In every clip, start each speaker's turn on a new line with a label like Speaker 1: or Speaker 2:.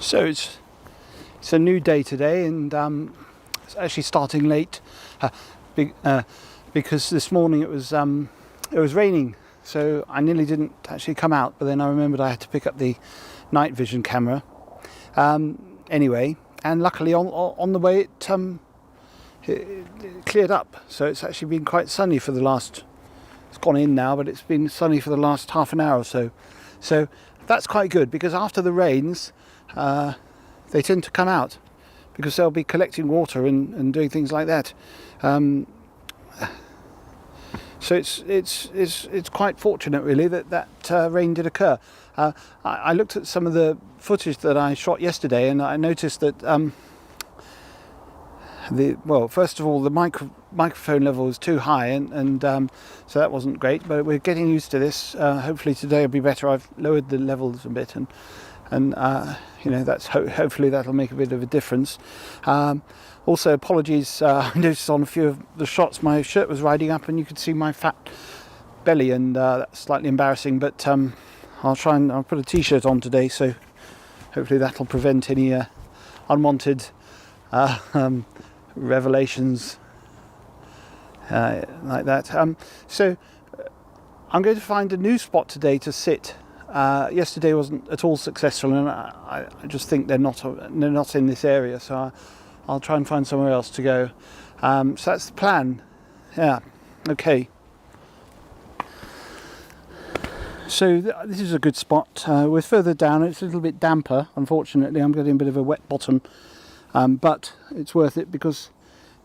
Speaker 1: So it's a new day today, and it's actually starting late because this morning it was raining, so I nearly didn't actually come out. But then I remembered I had to pick up the night vision camera anyway, and luckily on the way it cleared up. So it's actually been quite sunny for the last. It's gone in now, but it's been sunny for the last half an hour or so. So that's quite good, because after the rains, they tend to come out because they'll be collecting water and doing things like that. So it's quite fortunate, really, that rain did occur. I looked at some of the footage that I shot yesterday, and I noticed that first of all, the microphone level was too high, and so that wasn't great. But we're getting used to this. Hopefully today will be better. I've lowered the levels a bit, and that's hopefully that'll make a bit of a difference. Also, apologies. I noticed on a few of the shots my shirt was riding up, and you could see my fat belly, and that's slightly embarrassing. But I'll put a t-shirt on today, so hopefully that'll prevent any unwanted revelations like that. So I'm going to find a new spot today to sit. Yesterday wasn't at all successful, and I just think they're not in this area, so I'll try and find somewhere else to go. So that's the plan. Yeah, okay. So this is a good spot. We're further down. It's a little bit damper, unfortunately. I'm getting a bit of a wet bottom. But it's worth it, because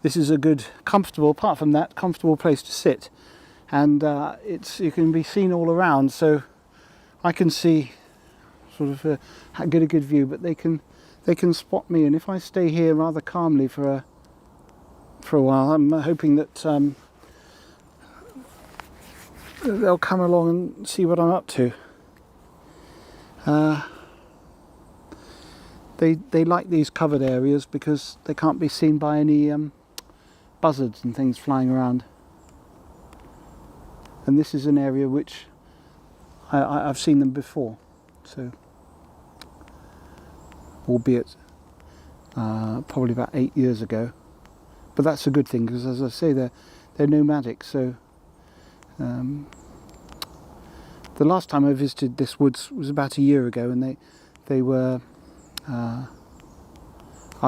Speaker 1: this is a good, comfortable, apart from that, comfortable place to sit. And you can be seen all around, so I can see sort of get a good view, but they can spot me. And if I stay here rather calmly for a while, I'm hoping that they'll come along and see what I'm up to. They like these covered areas because they can't be seen by any buzzards and things flying around. And this is an area which I've seen them before, so albeit probably about 8 years ago. But that's a good thing, because, as I say, they're nomadic. So the last time I visited this woods was about a year ago, and they were. I've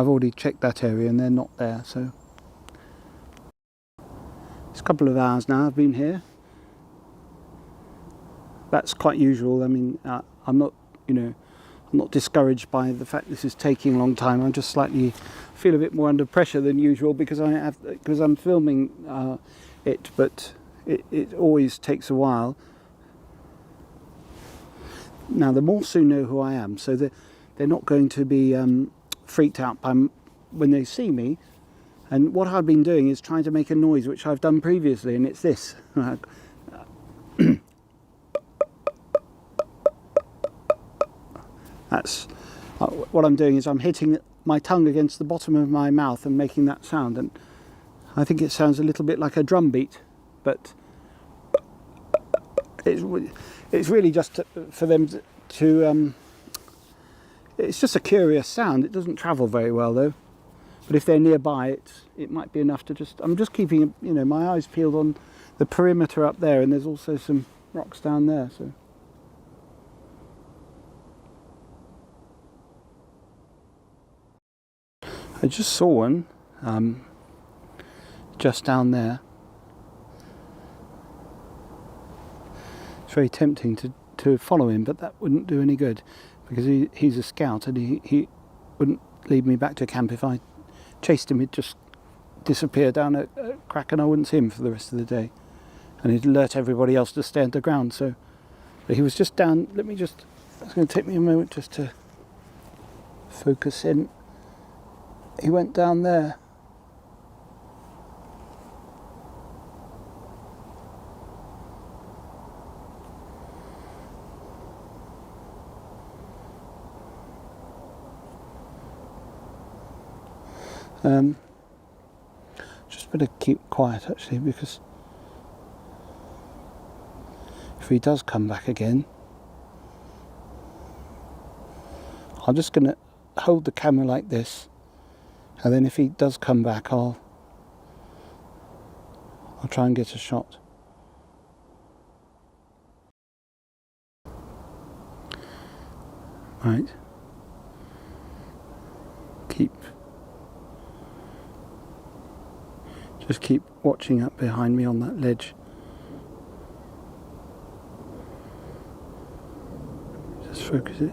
Speaker 1: already checked that area and they're not there, so it's a couple of hours now I've been here. That's quite usual. I mean, I'm not discouraged by the fact this is taking a long time. I just slightly feel a bit more under pressure than usual because I'm filming it, but it always takes a while. Now the Morsu know who I am, so they're not going to be freaked out when they see me. And what I've been doing is trying to make a noise which I've done previously, and it's this. That's what I'm doing, is I'm hitting my tongue against the bottom of my mouth and making that sound. And I think it sounds a little bit like a drum beat, but it's really just for them to it's just a curious sound. It doesn't travel very well though, but if they're nearby, it might be enough to I'm just keeping my eyes peeled on the perimeter up there, and there's also some rocks down there. So I just saw one just down there. It's very tempting to follow him, but that wouldn't do any good, because he's a scout, and he wouldn't lead me back to camp. If I chased him, he'd just disappear down a crack, and I wouldn't see him for the rest of the day, and he'd alert everybody else to stay underground. So, but he was just down. It's going to take me a moment just to focus in. He went down there. Just better keep quiet, actually, because if he does come back again, I'm just going to hold the camera like this, and then if he does come back, I'll try and get a shot. Right. Just keep watching up behind me on that ledge. Just focus it.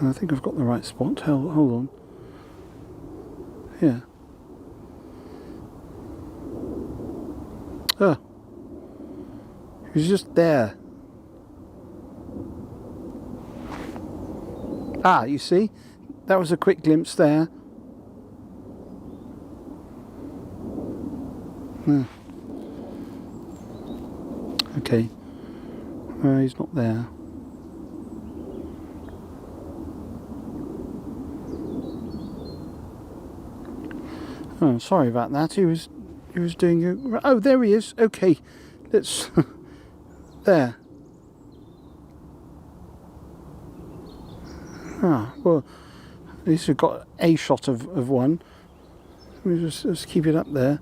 Speaker 1: I think I've got the right spot. Hold on. Yeah. Oh. He was just there. Ah, you see? That was a quick glimpse there. Okay. He's not there. Oh, sorry about that. He was doing. Oh, there he is. Okay, let's. There. Ah, well, at least we've got a shot of one. We just keep it up there.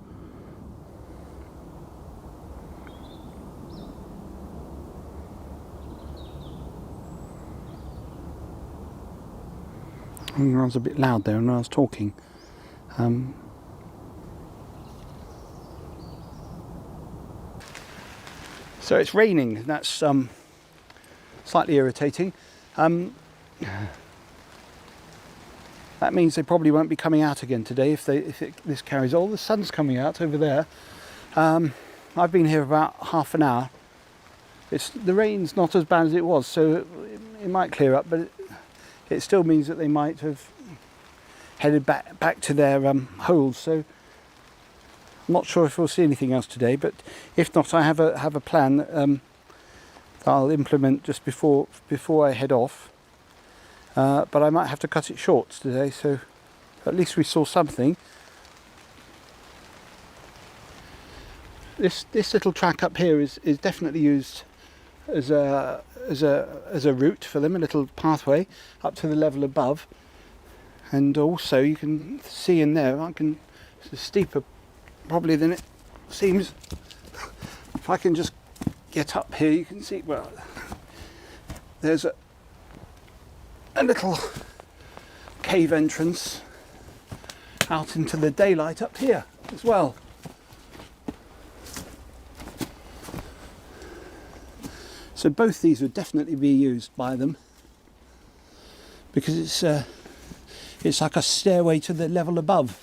Speaker 1: I was a bit loud there when I was talking. So it's raining. That's slightly irritating. That means they probably won't be coming out again today if this carries on. The sun's coming out over there. I've been here about half an hour. The rain's not as bad as it was, so it might clear up, but it still means that they might have headed back to their holes. So I'm not sure if we'll see anything else today, but if not, I have a plan that I'll implement just before I head off. But I might have to cut it short today, so at least we saw something. This little track up here is definitely used as a route for them, a little pathway up to the level above. And also you can see in there, it's steeper probably than it seems. If I can just get up here, you can see, well, there's a little cave entrance out into the daylight up here as well. So both these would definitely be used by them, because it's like a stairway to the level above.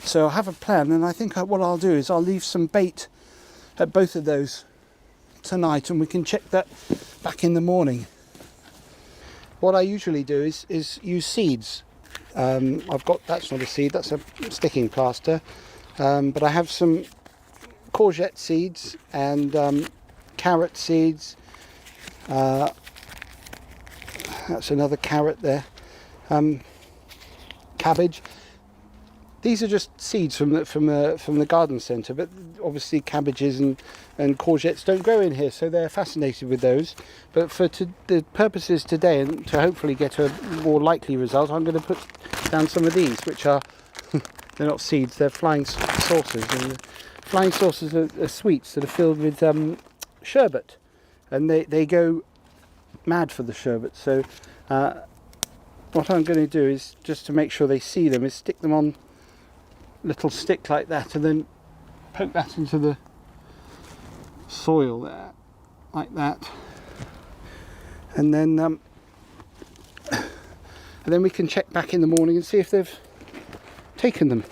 Speaker 1: So I have a plan, and I think what I'll do is I'll leave some bait at both of those tonight, and we can check that back in the morning. What I usually do is use seeds. That's not a seed, that's a sticking plaster, but I have some courgette seeds and carrot seeds. That's another carrot there. Cabbage. These are just seeds from the garden centre, but obviously cabbages and courgettes don't grow in here, so they're fascinated with those. But for the purposes today, and to hopefully get a more likely result, I'm going to put down some of these, which are they're not seeds, they're flying saucers. And flying saucers are sweets that are filled with sherbet, and they go mad for the sherbet. So what I'm going to do is, just to make sure they see them, is stick them on little stick like that, and then poke that into the soil there, like that, and then we can check back in the morning and see if they've taken them.